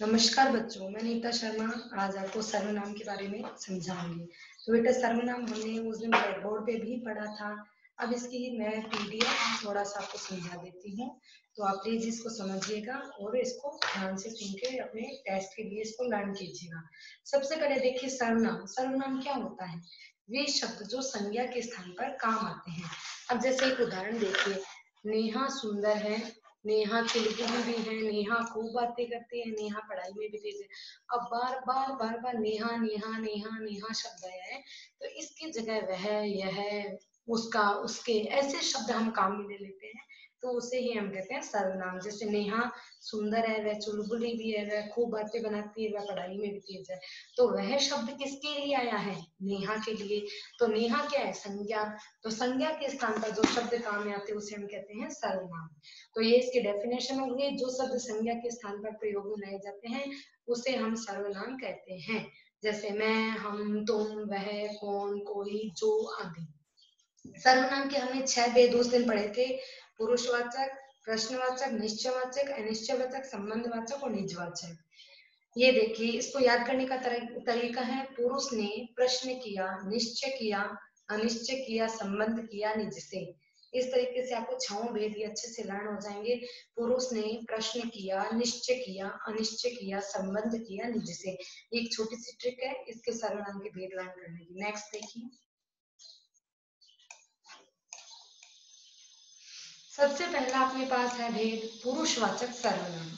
नमस्कार बच्चों, मैं नीता शर्मा आज आपको सर्वनाम के बारे में समझाऊंगी। तो बेटा सर्वनाम हमने उस दिन ब्लैक बोर्ड पे भी पढ़ा था। अब इसकी मैं पीडीएफ थोड़ा सा आपको समझा देती हूँ, तो आप प्लीज इसको समझिएगा और इसको ध्यान से सुन के अपने टेस्ट के लिए इसको लर्न कीजिएगा। सबसे पहले देखिए सर्वनाम। सर्वनाम क्या होता है? वे शब्द जो संज्ञा के स्थान पर काम आते हैं। अब जैसे एक उदाहरण देखिए, नेहा सुंदर है, नेहा चुलबुली भी है, नेहा खूब बातें करती है, नेहा पढ़ाई में भी तेज है। अब बार बार नेहा नेहा नेहा नेहा शब्द आया है, तो इसकी जगह वह, यह, उसका, उसके ऐसे शब्द हम काम में ले लेते हैं, तो उसे ही हम कहते हैं सर्वनाम। जैसे नेहा सुंदर है, वह चुलबुली भी है, वह खूब बातें बनाती है, वह पढ़ाई में भी तेज है। तो वह शब्द किसके लिए आया है? नेहा के लिए। तो नेहा क्या है? संज्ञा। तो संज्ञा के स्थान पर जो शब्द काम में आते हैं उसे हम कहते हैं सर्वनाम। तो ये इसकी डेफिनेशन हो गई। जो शब्द संज्ञा के स्थान पर प्रयोग में लाए जाते हैं उसे हम सर्वनाम कहते हैं। जैसे मैं, हम, तुम, वह, कौन, कोई, जो आदि। सर्वनाम के हमने 6 भेद उस दिन पढ़े थे। पुरुषवाचक, प्रश्नवाचक, निश्चयवाचक, अनिश्चयवाचक, संबंधवाचक और निजवाचक। ये देखिए, इसको याद करने का तरीका है। पुरुष ने प्रश्न किया, निश्चय किया, अनिश्चय किया, संबंध किया निज से। इस तरीके से आपको 6 भेद ये अच्छे से लर्न हो जाएंगे। पुरुष ने प्रश्न किया, निश्चय किया, अनिश्चय किया, संबंध किया निज से। एक छोटी सी ट्रिक है इसके सर्वनाम के भेद लर्न करने की। नेक्स्ट देखिए, सबसे पहला अपने पास है भेद पुरुषवाचक सर्वनाम।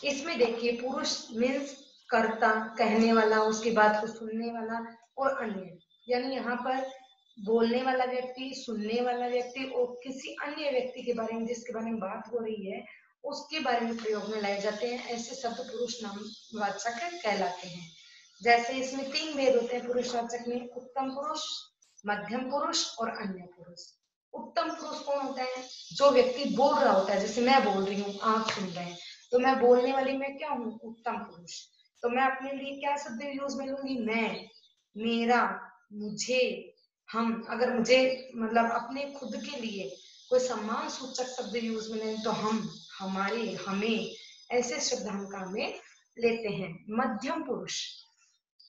इसमें देखिए, पुरुष मीन्स कर्ता, कहने वाला, उसकी बात को सुनने वाला, और अन्य, यानी यहाँ पर बोलने वाला व्यक्ति, सुनने वाला व्यक्ति और किसी अन्य व्यक्ति के बारे में जिसके बारे में बात हो रही है उसके बारे में प्रयोग में लाए जाते हैं। ऐसे शब्द पुरुष नामवाचक कहलाते हैं। जैसे इसमें 3 भेद होते हैं पुरुषवाचक में: उत्तम पुरुष, मध्यम पुरुष और अन्य पुरुष। उत्तम पुरुष कौन होता है? जो व्यक्ति बोल रहा होता है। जैसे मैं बोल रही हूँ, आप सुन रहे हैं, तो मैं बोलने वाली मैं क्या हूँ? उत्तम पुरुष। तो मैं अपने लिए क्या शब्द यूज में लूंगी? मैं, मेरा, मुझे, हम। अगर मुझे मतलब अपने खुद के लिए कोई सम्मान सूचक शब्द यूज में लें तो हम, हमारे, हमें, ऐसे शब्द हम काम में लेते हैं। मध्यम पुरुष,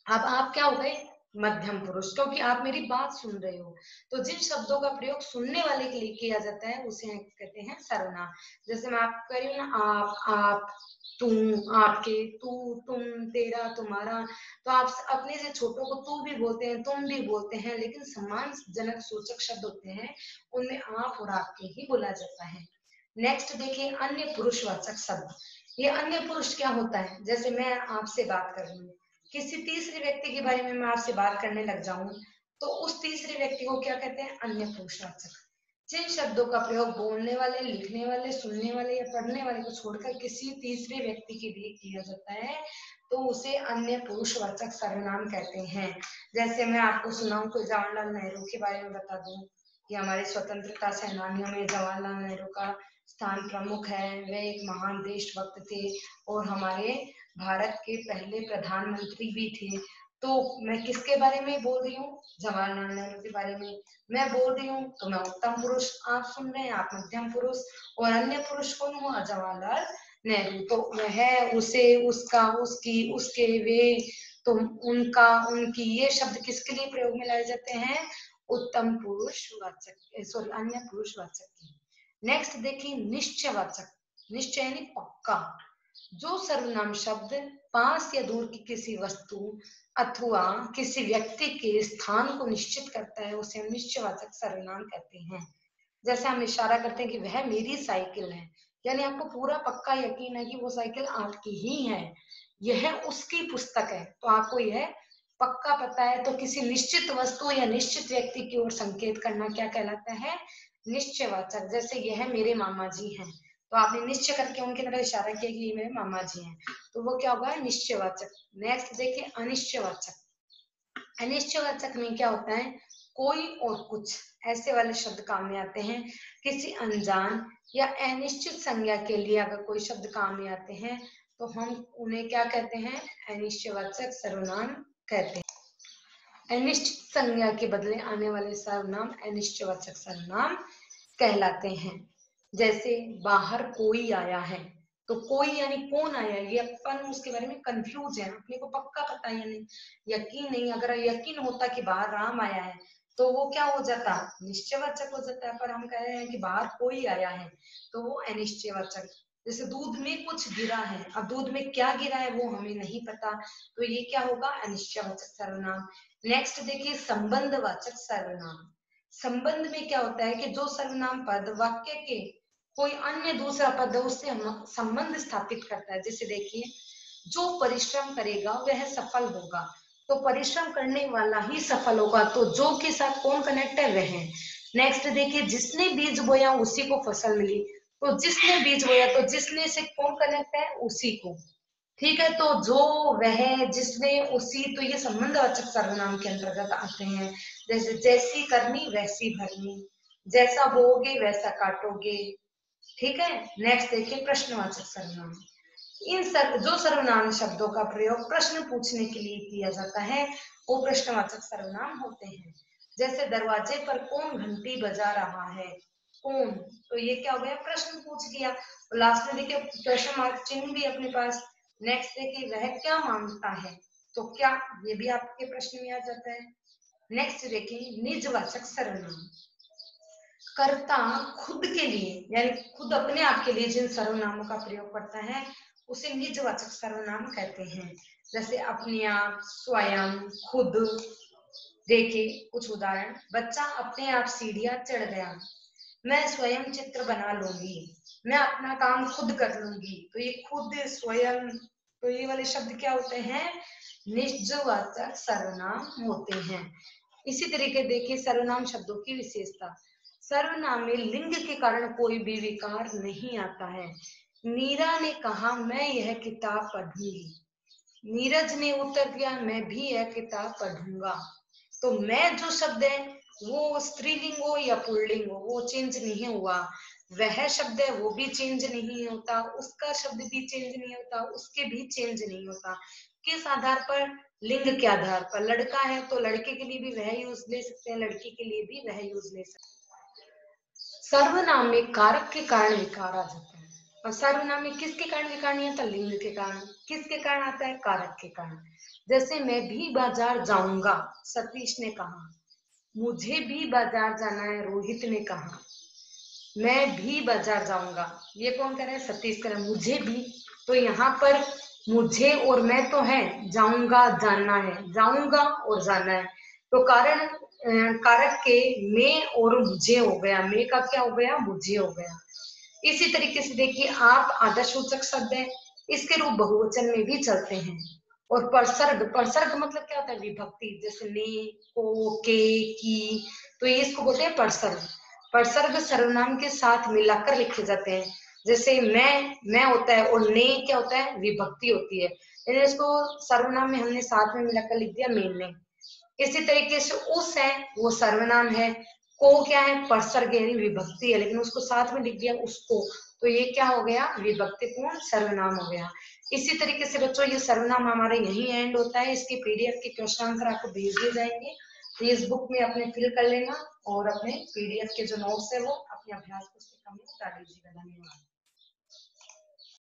अब आप क्या हो गए? मध्यम पुरुष, क्योंकि आप मेरी बात सुन रहे हो। तो जिन शब्दों का प्रयोग सुनने वाले के लिए किया जाता है उसे हम कहते हैं सर्वनाम। जैसे मैं आप कह रही हूँ ना, आप, तुम, आपके, तू, तुम, तेरा, तुम्हारा। तो आप अपने से छोटों को तू भी बोलते हैं, तुम भी बोलते हैं, लेकिन सम्मानजनक सूचक शब्द होते हैं उनमें आप और आपके ही बोला जाता है। नेक्स्ट देखिए, अन्य पुरुषवाचक शब्द। ये अन्य पुरुष क्या होता है? जैसे मैं आपसे बात कर रही हूँ, किसी तीसरे व्यक्ति के बारे में मैं आपसे बात करने लग जाऊं, तो उस तीसरे व्यक्ति को क्या कहते हैं? अन्य पुरुषवाचक। जिन शब्दों का प्रयोग बोलने वाले, लिखने वाले, सुनने वाले या पढ़ने वाले को छोड़कर किसी तीसरे व्यक्ति के लिए किया जाता है तो उसे अन्य पुरुषवाचक सर्वनाम कहते हैं। जैसे मैं आपको सुनाऊं, कोई जवाहरलाल नेहरू के बारे में बता दूं कि हमारे स्वतंत्रता सेनानियों में जवाहरलाल नेहरू का स्थान प्रमुख है। वे एक महान देशभक्त थे और हमारे भारत के पहले प्रधानमंत्री भी थे। तो मैं किसके बारे में बोल रही हूँ? जवाहरलाल नेहरू के बारे में मैं बोल रही हूँ। तो मैं उत्तम पुरुष, आप सुन रहे हैं, आप मध्यम पुरुष, और अन्य पुरुष कौन हुआ? जवाहरलाल नेहरू। तो वह, उसे, उसका, उसकी, उसके, वे, तो उनका, उनकी, ये शब्द किसके लिए प्रयोग में लाए जाते हैं? उत्तम पुरुषवाचक, सॉरी, अन्य पुरुषवाचक के। नेक्स्ट देखिए, निश्चयवाचक। निश्चय यानी पक्का। जो सर्वनाम शब्द पास या दूर की किसी वस्तु अथवा किसी व्यक्ति के स्थान को निश्चित करता है उसे हम निश्चयवाचक सर्वनाम कहते हैं। जैसे हम इशारा करते हैं कि वह मेरी साइकिल है, यानी आपको पूरा पक्का यकीन है कि वो साइकिल आपकी ही है, यह उसकी पुस्तक है, तो आपको यह पक्का पता है। तो किसी निश्चित वस्तु या निश्चित व्यक्ति की ओर संकेत करना क्या कहलाता है? निश्चयवाचक। जैसे यह मेरे मामा जी हैं, तो आपने निश्चय करके उनकी तरफ इशारा किया कि ये मेरे मामा जी हैं, तो वो क्या होगा? निश्चयवाचक। नेक्स्ट देखिए, अनिश्चयवाचक। अनिश्चयवाचक में क्या होता है? कोई और कुछ, ऐसे वाले शब्द काम में आते हैं। किसी अनजान या अनिश्चित संज्ञा के लिए अगर कोई शब्द काम में आते हैं तो हम उन्हें क्या कहते हैं? अनिश्चयवाचक सर्वनाम कहते हैं। अनिश्चित संज्ञा के बदले आने वाले सर्वनाम अनिश्चयवाचक सर्वनाम कहलाते हैं। जैसे बाहर कोई आया है, तो कोई यानी कौन आया, ये अपन उसके बारे में कंफ्यूज है, अपने को पक्का पता है या नहीं, यकीन नहीं। अगर यकीन होता कि बाहर राम आया है तो वो क्या हो जाता, निश्चयवाचक हो जाता है, पर हम कह रहे हैं कि बाहर कोई आया है तो वो अनिश्चयवाचक। जैसे दूध में कुछ गिरा है, अब दूध में क्या गिरा है वो हमें नहीं पता, तो ये क्या होगा, अनिश्चयवाचक सर्वनाम। नेक्स्ट देखिए संबंधवाचक सर्वनाम। संबंध में क्या होता है कि जो सर्वनाम पद वाक्य के कोई अन्य दूसरा पद उससे हम संबंध स्थापित करता है। जैसे देखिए, जो परिश्रम करेगा वह सफल होगा, तो परिश्रम करने वाला ही सफल होगा, तो जो के साथ कौन कनेक्ट है, वह। नेक्स्ट देखिए, जिसने बीज बोया उसी को फसल मिली, तो जिसने बीज बोया, तो जिसने से कौन कनेक्ट है, उसी को। ठीक है, तो जो, वह, जिसने, उसी, तो ये संबंधवाचक सर्वनाम के अंतर्गत आते हैं। जैसे जैसी करनी वैसी भरनी, जैसा बोओगे वैसा काटोगे। ठीक है, नेक्स्ट देखिए प्रश्नवाचक सर्वनाम। जो सर्वनाम शब्दों का प्रयोग प्रश्न पूछने के लिए किया जाता है वो प्रश्नवाचक सर्वनाम होते हैं। जैसे दरवाजे पर कौन घंटी बजा रहा है, कौन, तो ये क्या हो गया, प्रश्न पूछ लिया। लास्ट में देखिए क्वेश्चन मार्क चिन्ह भी अपने पास। नेक्स्ट देखिए, वह क्या मांगता है, तो क्या, ये भी आपके प्रश्न में आ जाता है। नेक्स्ट देखिए निजवाचक सर्वनाम। कर्ता खुद के लिए यानी खुद अपने आप के लिए जिन सर्वनामों का प्रयोग करता है उसे निजवाचक सर्वनाम कहते हैं। जैसे अपने आप, स्वयं, खुद। देखिए कुछ उदाहरण, बच्चा अपने आप सीढ़ियां चढ़ गया, मैं स्वयं चित्र बना लूंगी, मैं अपना काम खुद कर लूंगी। तो ये खुद, स्वयं, तो ये वाले शब्द क्या होते हैं, निजवाचक सर्वनाम होते हैं। इसी तरीके देखिए सर्वनाम शब्दों की विशेषता। सर्वनाम में लिंग के कारण कोई भी विकार नहीं आता है। नीरा ने कहा मैं यह किताब पढ़ूंगी, नीरज ने उत्तर दिया मैं भी यह किताब पढ़ूंगा। तो मैं जो शब्द है वो स्त्रीलिंग हो या पुल्लिंग हो वो चेंज नहीं हुआ, वह शब्द है वो भी चेंज नहीं होता, उसका शब्द भी चेंज नहीं होता, उसके भी चेंज नहीं होता। किस आधार पर, लिंग के आधार पर। लड़का है तो लड़के के लिए भी वह यूज ले सकते हैं, लड़की के लिए भी वह यूज ले सकते हैं। सर्वनाम में कारक के कारण विकार आ जाता है, और सर्वनाम में किसके कारण विकार नहीं आता, लिंग के कारण। किसके कारण आता है, कारक के कारण। जैसे मैं भी बाजार जाऊंगा, सतीश ने कहा। मुझे भी बाजार जाना है, रोहित ने कहा। मैं भी बाजार जाऊंगा, ये कौन कह रहा है, सतीश कह रहा है। मुझे भी, तो यहाँ पर मुझे और मैं तो है, जाऊंगा जाना है, जाऊंगा और जाना है। तो कारण, कारक के मैं और मुझे हो गया, मैं का क्या हो गया, मुझे हो गया। इसी तरीके से देखिए आप आदर्शवाचक शब्द है, इसके रूप बहुवचन में भी चलते हैं। और परसर्ग, परसर्ग मतलब क्या होता है, विभक्ति। जैसे ने, को, के, की, तो ये इसको बोलते हैं परसर्ग। परसर्ग सर्वनाम के साथ मिलाकर लिखे जाते हैं। जैसे मैं होता है और ने क्या होता है, विभक्ति होती है, यानी इसको सर्वनाम में हमने साथ में मिलाकर लिख दिया मैंने। इसी तरीके से उस है वो सर्वनाम है, को क्या है, परसर्ग यानी विभक्ति है, लेकिन उसको साथ में लिख दिया उसको, तो ये क्या हो गया, विभक्तिपूर्ण सर्वनाम हो गया। इसी तरीके से बच्चों ये सर्वनाम हमारे यही एंड होता है। इसकी पीडीएफ के क्वेश्चन आंसर आपको भेज दिए जाएंगे, तो इस बुक में अपने फिल कर लेना और अपने पीडीएफ के जो नोट्स है वो अपने अभ्यास पुस्तिका में डाल लीजिएगा। धन्यवाद।